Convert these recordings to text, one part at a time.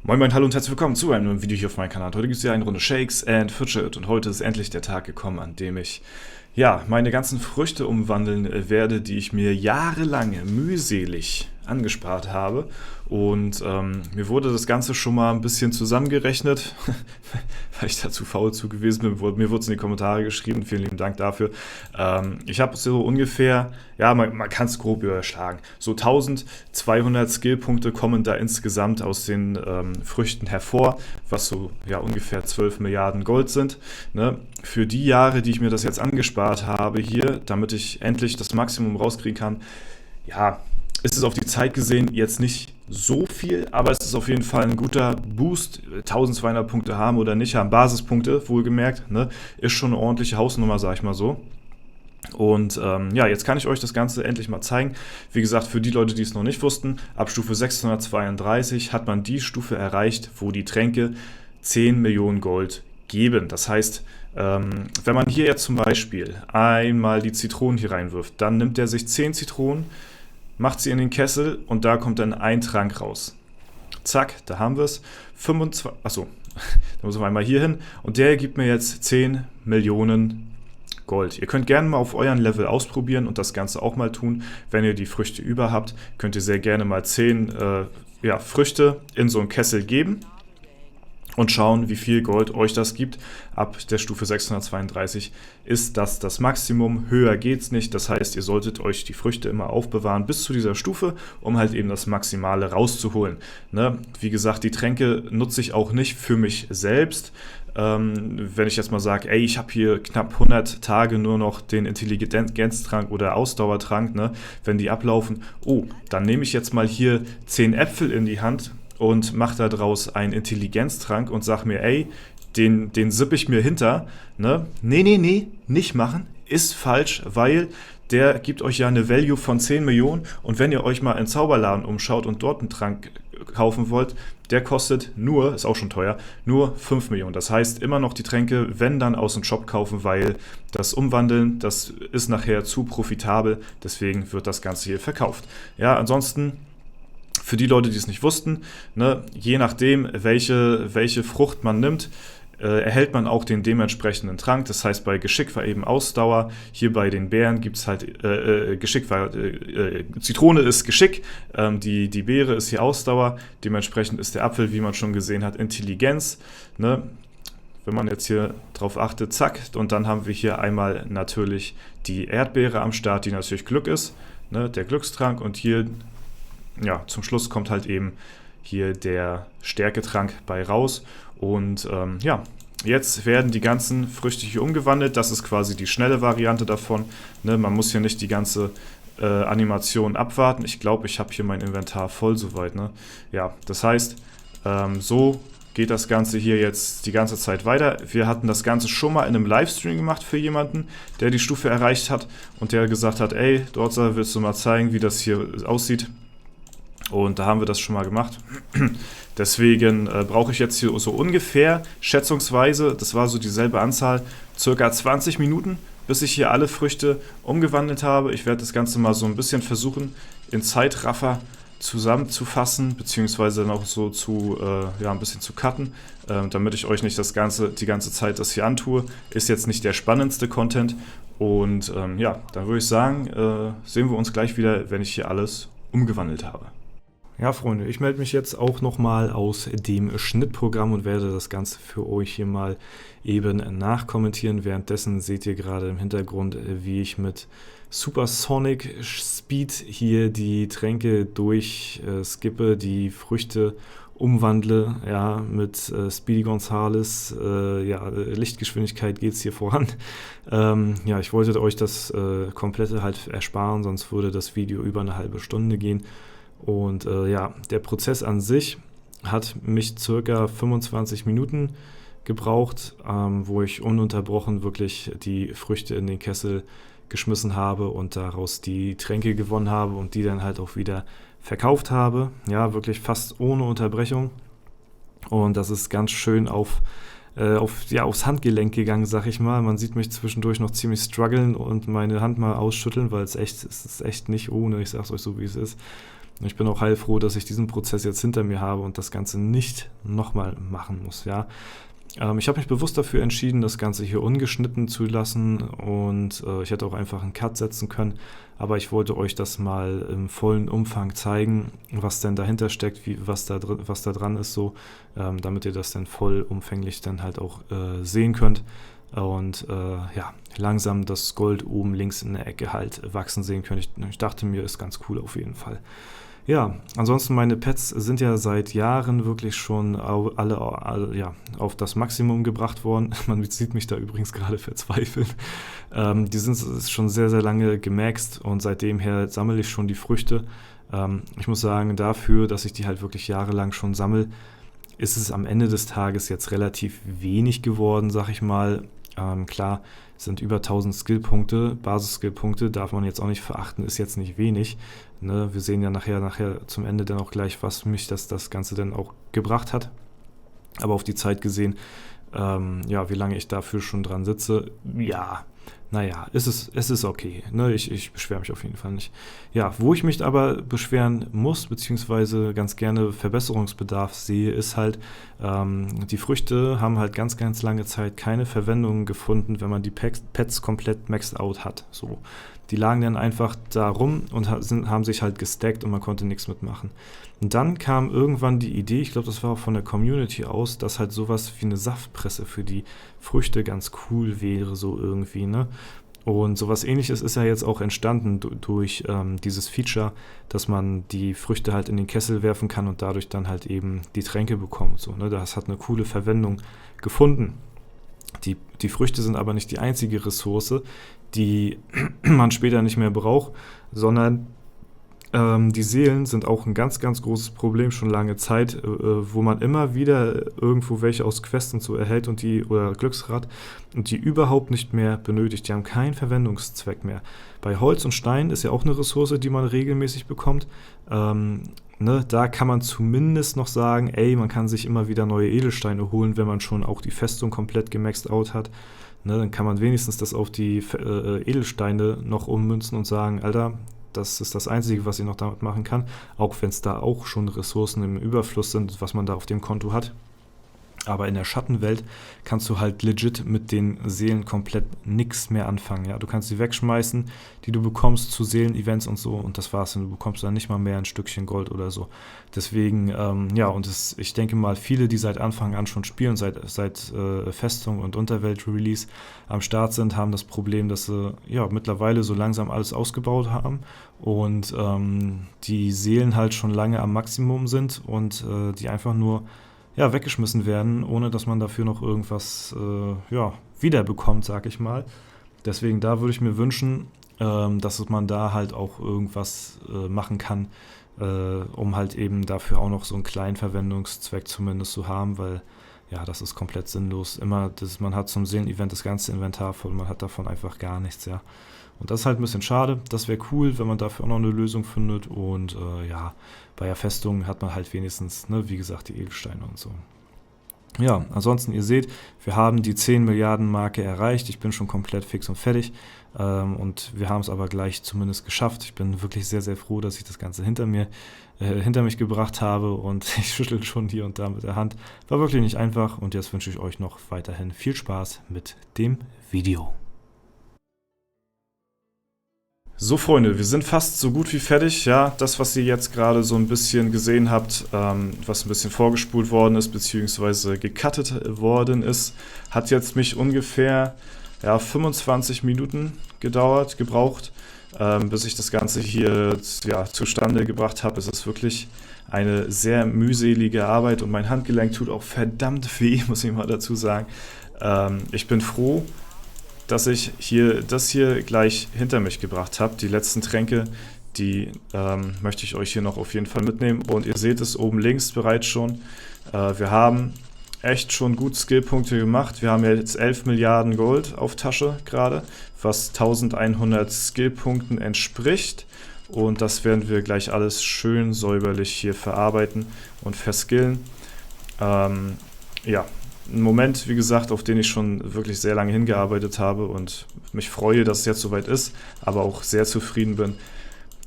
Moin Moin, hallo und herzlich willkommen zu einem neuen Video hier auf meinem Kanal. Heute gibt es hier eine Runde Shakes and Fidget und heute ist endlich der Tag gekommen, an dem ich meine ganzen Früchte umwandeln werde, die ich mir jahrelang mühselig angespart habe. Und mir wurde das Ganze schon mal ein bisschen zusammengerechnet, weil ich dazu faul zu gewesen bin. Mir wurde es in die Kommentare geschrieben, vielen lieben Dank dafür. Ich habe so ungefähr, man kann es grob überschlagen, so 1200 Skillpunkte kommen da insgesamt aus den Früchten hervor, was so ungefähr 12 Milliarden Gold sind. Ne? Für die Jahre, die ich mir das jetzt angespart habe hier, damit ich endlich das Maximum rauskriegen kann, ist es auf die Zeit gesehen jetzt nicht so viel, aber es ist auf jeden Fall ein guter Boost. 1200 Punkte haben oder nicht haben, Basispunkte, wohlgemerkt, ne? Ist schon eine ordentliche Hausnummer, sag ich mal so. Und jetzt kann ich euch das Ganze endlich mal zeigen. Wie gesagt, für die Leute, die es noch nicht wussten, ab Stufe 632 hat man die Stufe erreicht, wo die Tränke 10 Millionen Gold geben. Das heißt, wenn man hier jetzt zum Beispiel einmal die Zitronen hier reinwirft, dann nimmt er sich 10 Zitronen, macht sie in den Kessel und da kommt dann ein Trank raus. Zack, da haben wir es. 25, achso, da müssen wir einmal hier hin und der gibt mir jetzt 10 Millionen Gold. Ihr könnt gerne mal auf euren Level ausprobieren und das Ganze auch mal tun. Wenn ihr die Früchte über habt, könnt ihr sehr gerne mal 10 Früchte in so einen Kessel geben und schauen, wie viel Gold euch das gibt. Ab der Stufe 632 ist das Maximum. Höher geht's nicht. Das heißt, ihr solltet euch die Früchte immer aufbewahren bis zu dieser Stufe, um halt eben das Maximale rauszuholen. Ne? Wie gesagt, die Tränke nutze ich auch nicht für mich selbst. Wenn ich jetzt mal sage, ich habe hier knapp 100 Tage nur noch den Intelligenztrank oder Ausdauertrank, ne? Wenn die ablaufen, dann nehme ich jetzt mal hier 10 Äpfel in die Hand und mache daraus einen Intelligenztrank und sag mir, den sippe ich mir hinter. Ne? Nee, nicht machen. Ist falsch, weil der gibt euch ja eine Value von 10 Millionen und wenn ihr euch mal in Zauberladen umschaut und dort einen Trank kaufen wollt, der kostet nur, ist auch schon teuer, nur 5 Millionen. Das heißt, immer noch die Tränke, wenn dann aus dem Shop kaufen, weil das Umwandeln, das ist nachher zu profitabel, deswegen wird das Ganze hier verkauft. Ja, ansonsten für die Leute, die es nicht wussten, ne, je nachdem, welche Frucht man nimmt, erhält man auch den dementsprechenden Trank. Das heißt, bei Geschick war eben Ausdauer. Hier bei den Beeren gibt es halt Geschick war Zitrone ist Geschick, die Beere ist hier Ausdauer. Dementsprechend ist der Apfel, wie man schon gesehen hat, Intelligenz. Ne? Wenn man jetzt hier drauf achtet, zack, und dann haben wir hier einmal natürlich die Erdbeere am Start, die natürlich Glück ist, ne? Der Glückstrank und hier zum Schluss kommt halt eben hier der Stärketrank bei raus. Und jetzt werden die ganzen Früchte hier umgewandelt. Das ist quasi die schnelle Variante davon. Ne, man muss hier nicht die ganze Animation abwarten. Ich glaube, ich habe hier mein Inventar voll soweit. Ne? Ja, das heißt, so geht das Ganze hier jetzt die ganze Zeit weiter. Wir hatten das Ganze schon mal in einem Livestream gemacht für jemanden, der die Stufe erreicht hat und der gesagt hat, dort willst du mal zeigen, wie das hier aussieht. Und da haben wir das schon mal gemacht. Deswegen brauche ich jetzt hier so ungefähr, schätzungsweise, das war so dieselbe Anzahl, circa 20 Minuten, bis ich hier alle Früchte umgewandelt habe. Ich werde das Ganze mal so ein bisschen versuchen, in Zeitraffer zusammenzufassen, beziehungsweise dann auch so ein bisschen zu cutten, damit ich euch nicht die ganze Zeit das hier antue. Ist jetzt nicht der spannendste Content. Und dann würde ich sagen, sehen wir uns gleich wieder, wenn ich hier alles umgewandelt habe. Ja, Freunde, ich melde mich jetzt auch nochmal aus dem Schnittprogramm und werde das Ganze für euch hier mal eben nachkommentieren. Währenddessen seht ihr gerade im Hintergrund, wie ich mit Supersonic Speed hier die Tränke durchskippe, die Früchte umwandle, mit Speedy Gonzales, Lichtgeschwindigkeit geht es hier voran. Ich wollte euch das komplette halt ersparen, sonst würde das Video über eine halbe Stunde gehen. Und der Prozess an sich hat mich circa 25 Minuten gebraucht, wo ich ununterbrochen wirklich die Früchte in den Kessel geschmissen habe und daraus die Tränke gewonnen habe und die dann halt auch wieder verkauft habe. Ja, wirklich fast ohne Unterbrechung. Und das ist ganz schön auf aufs Handgelenk gegangen, sag ich mal. Man sieht mich zwischendurch noch ziemlich strugglen und meine Hand mal ausschütteln, weil es ist echt nicht ohne, ich sag's euch so, wie es ist. Und ich bin auch heilfroh, dass ich diesen Prozess jetzt hinter mir habe und das Ganze nicht nochmal machen muss, ja. Ich habe mich bewusst dafür entschieden, das Ganze hier ungeschnitten zu lassen und ich hätte auch einfach einen Cut setzen können, aber ich wollte euch das mal im vollen Umfang zeigen, was denn dahinter steckt, was da dran ist, so, damit ihr das dann vollumfänglich dann halt auch sehen könnt und langsam das Gold oben links in der Ecke halt wachsen sehen könnt. Ich dachte mir, ist ganz cool auf jeden Fall. Ja, ansonsten meine Pets sind ja seit Jahren wirklich schon alle auf das Maximum gebracht worden. Man sieht mich da übrigens gerade verzweifeln. Die sind schon sehr, sehr lange gemaxt und seitdem her sammle ich schon die Früchte. Ich muss sagen, dafür, dass ich die halt wirklich jahrelang schon sammle, ist es am Ende des Tages jetzt relativ wenig geworden, sag ich mal. Klar, es sind über 1000 Skillpunkte, Basis-Skillpunkte, darf man jetzt auch nicht verachten, ist jetzt nicht wenig. Ne? Wir sehen ja nachher zum Ende dann auch gleich, was mich das Ganze dann auch gebracht hat. Aber auf die Zeit gesehen, wie lange ich dafür schon dran sitze, es ist okay. Ne? Ich beschwere mich auf jeden Fall nicht. Ja, wo ich mich aber beschweren muss, beziehungsweise ganz gerne Verbesserungsbedarf sehe, ist halt, die Früchte haben halt ganz, ganz lange Zeit keine Verwendung gefunden, wenn man die Pets komplett maxed out hat. So. Die lagen dann einfach da rum und haben sich halt gestackt und man konnte nichts mitmachen. Und dann kam irgendwann die Idee, ich glaube, das war auch von der Community aus, dass halt sowas wie eine Saftpresse für die Früchte ganz cool wäre, so irgendwie, ne? Und sowas Ähnliches ist ja jetzt auch entstanden durch dieses Feature, dass man die Früchte halt in den Kessel werfen kann und dadurch dann halt eben die Tränke bekommt. So, ne? Das hat eine coole Verwendung gefunden. Die Früchte sind aber nicht die einzige Ressource, die man später nicht mehr braucht, sondern die Seelen sind auch ein ganz, ganz großes Problem schon lange Zeit, wo man immer wieder irgendwo welche aus Quests und so erhält oder Glücksrad und die überhaupt nicht mehr benötigt. Die haben keinen Verwendungszweck mehr. Bei Holz und Stein ist ja auch eine Ressource, die man regelmäßig bekommt. Da kann man zumindest noch sagen, man kann sich immer wieder neue Edelsteine holen, wenn man schon auch die Festung komplett gemaxed out hat. Dann kann man wenigstens das auf die Edelsteine noch ummünzen und sagen, Alter, das ist das Einzige, was ich noch damit machen kann, auch wenn es da auch schon Ressourcen im Überfluss sind, was man da auf dem Konto hat. Aber in der Schattenwelt kannst du halt legit mit den Seelen komplett nichts mehr anfangen. Ja? Du kannst sie wegschmeißen, die du bekommst zu Seelen-Events und so, und das war's. Und du bekommst dann nicht mal mehr ein Stückchen Gold oder so. Deswegen, ich denke mal, viele, die seit Anfang an schon spielen, seit Festung und Unterwelt-Release am Start sind, haben das Problem, dass sie mittlerweile so langsam alles ausgebaut haben und die Seelen halt schon lange am Maximum sind und die einfach nur weggeschmissen werden, ohne dass man dafür noch irgendwas wiederbekommt, sag ich mal. Deswegen, da würde ich mir wünschen, dass man da halt auch irgendwas machen kann, um halt eben dafür auch noch so einen kleinen Verwendungszweck zumindest zu haben, weil das ist komplett sinnlos. Man hat zum Seelen-Event das ganze Inventar voll und man hat davon einfach gar nichts, ja. Und das ist halt ein bisschen schade. Das wäre cool, wenn man dafür auch noch eine Lösung findet. Und bei der Festung hat man halt wenigstens, wie gesagt, die Edelsteine und so. Ja, ansonsten, ihr seht, wir haben die 10 Milliarden Marke erreicht. Ich bin schon komplett fix und fertig. Und wir haben es aber gleich zumindest geschafft. Ich bin wirklich sehr, sehr froh, dass ich das Ganze hinter mich gebracht habe. Und ich schüttel schon hier und da mit der Hand. War wirklich nicht einfach. Und jetzt wünsche ich euch noch weiterhin viel Spaß mit dem Video. So, Freunde, wir sind fast so gut wie fertig. Ja, das, was ihr jetzt gerade so ein bisschen gesehen habt, was ein bisschen vorgespult worden ist, beziehungsweise gecuttet worden ist, hat jetzt mich ungefähr 25 Minuten gebraucht, bis ich das Ganze hier zustande gebracht habe. Es ist wirklich eine sehr mühselige Arbeit und mein Handgelenk tut auch verdammt weh, muss ich mal dazu sagen. Ich bin froh, dass ich das hier gleich hinter mich gebracht habe. Die letzten Tränke, die möchte ich euch hier noch auf jeden Fall mitnehmen. Und ihr seht es oben links bereits schon. Wir haben echt schon gut Skillpunkte gemacht. Wir haben jetzt 11 Milliarden Gold auf Tasche gerade, was 1100 Skillpunkten entspricht. Und das werden wir gleich alles schön säuberlich hier verarbeiten und verskillen. ein Moment, wie gesagt, auf den ich schon wirklich sehr lange hingearbeitet habe und mich freue, dass es jetzt soweit ist, aber auch sehr zufrieden bin,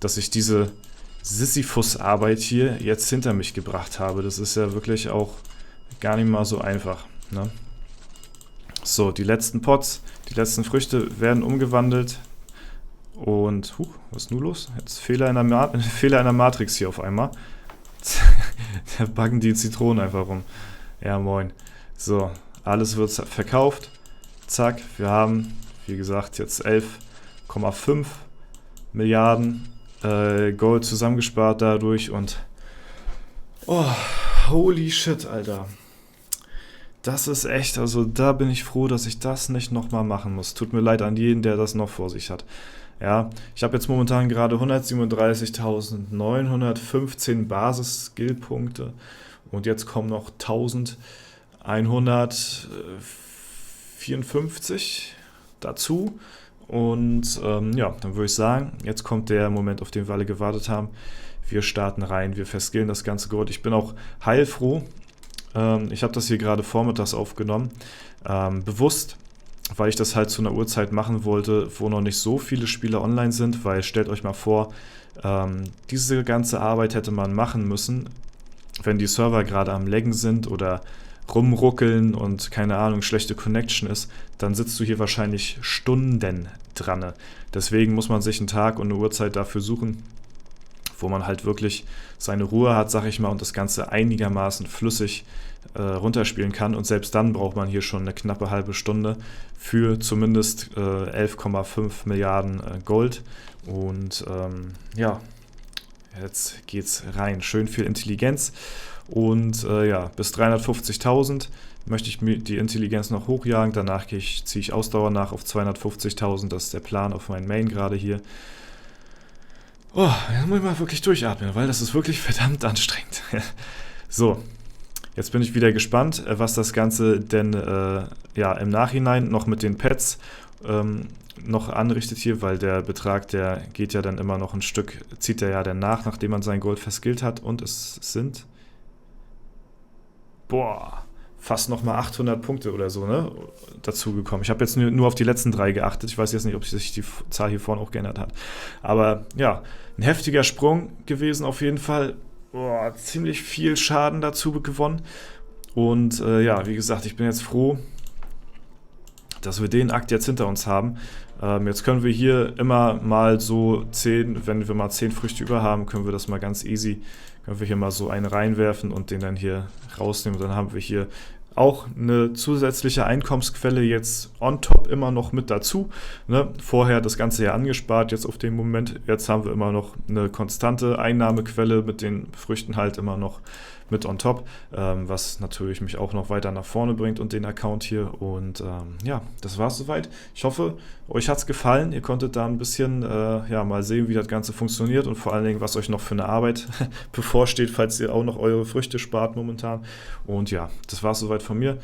dass ich diese Sisyphus-Arbeit hier jetzt hinter mich gebracht habe. Das ist ja wirklich auch gar nicht mal so einfach, ne? So, die letzten Pots, die letzten Früchte werden umgewandelt und, was ist nun los? Jetzt Fehler in der Matrix hier auf einmal. Da backen die Zitronen einfach rum. Ja, moin. So, alles wird verkauft. Zack, wir haben, wie gesagt, jetzt 11,5 Milliarden Gold zusammengespart dadurch und oh, holy shit, Alter. Das ist echt, also da bin ich froh, dass ich das nicht nochmal machen muss. Tut mir leid an jeden, der das noch vor sich hat. Ja, ich habe jetzt momentan gerade 137.915 Basis-Skill-Punkte und jetzt kommen noch 1154 dazu. Und ja, dann würde ich sagen, jetzt kommt der Moment, auf den wir alle gewartet haben. Wir starten rein, wir verskillen das ganze Gold. Ich bin auch heilfroh. Ich habe das hier gerade vormittags aufgenommen. Bewusst, weil ich das halt zu einer Uhrzeit machen wollte, wo noch nicht so viele Spieler online sind, weil stellt euch mal vor, diese ganze Arbeit hätte man machen müssen, wenn die Server gerade am Laggen sind oder rumruckeln und keine Ahnung, schlechte Connection ist, dann sitzt du hier wahrscheinlich Stunden dran. Deswegen muss man sich einen Tag und eine Uhrzeit dafür suchen, wo man halt wirklich seine Ruhe hat, sag ich mal, und das Ganze einigermaßen flüssig runterspielen kann. Und selbst dann braucht man hier schon eine knappe halbe Stunde für zumindest 11,5 Milliarden Gold. Und ja, jetzt geht's rein. Schön viel Intelligenz. Und ja, bis 350.000 möchte ich mir die Intelligenz noch hochjagen. Danach ziehe ich Ausdauer nach auf 250.000. Das ist der Plan auf meinen Main gerade hier. Oh, jetzt muss ich mal wirklich durchatmen, weil das ist wirklich verdammt anstrengend. So, jetzt bin ich wieder gespannt, was das Ganze denn ja, im Nachhinein noch mit den Pets noch anrichtet hier, weil der Betrag, der geht ja dann immer noch ein Stück, zieht er ja dann nach, nachdem man sein Gold verskillt hat. Und es sind, fast nochmal 800 Punkte oder so, ne, dazugekommen. Ich habe jetzt nur auf die letzten 3 geachtet. Ich weiß jetzt nicht, ob sich die Zahl hier vorne auch geändert hat. Aber ja, ein heftiger Sprung gewesen auf jeden Fall. Ziemlich viel Schaden dazu gewonnen. Und ja, wie gesagt, ich bin jetzt froh, dass wir den Akt jetzt hinter uns haben. Jetzt können wir hier immer mal so 10, wenn wir mal 10 Früchte über haben, können wir das mal ganz easy, können wir hier mal so einen reinwerfen und den dann hier rausnehmen. Und dann haben wir hier auch eine zusätzliche Einkommensquelle jetzt on top immer noch mit dazu. Ne? Vorher das Ganze ja angespart, jetzt auf den Moment. Jetzt haben wir immer noch eine konstante Einnahmequelle mit den Früchten halt immer noch mit on top, was natürlich mich auch noch weiter nach vorne bringt und den Account hier. Und ja, das war es soweit. Ich hoffe, euch hat es gefallen. Ihr konntet da ein bisschen ja, mal sehen, wie das Ganze funktioniert und vor allen Dingen, was euch noch für eine Arbeit bevorsteht, falls ihr auch noch eure Früchte spart momentan. Und ja, das war es soweit von mir.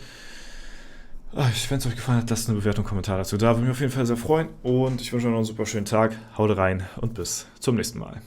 Wenn es euch gefallen hat, lasst eine Bewertung, Kommentar dazu. Da würde ich mich auf jeden Fall sehr freuen. Und ich wünsche euch noch einen super schönen Tag. Haut rein und bis zum nächsten Mal.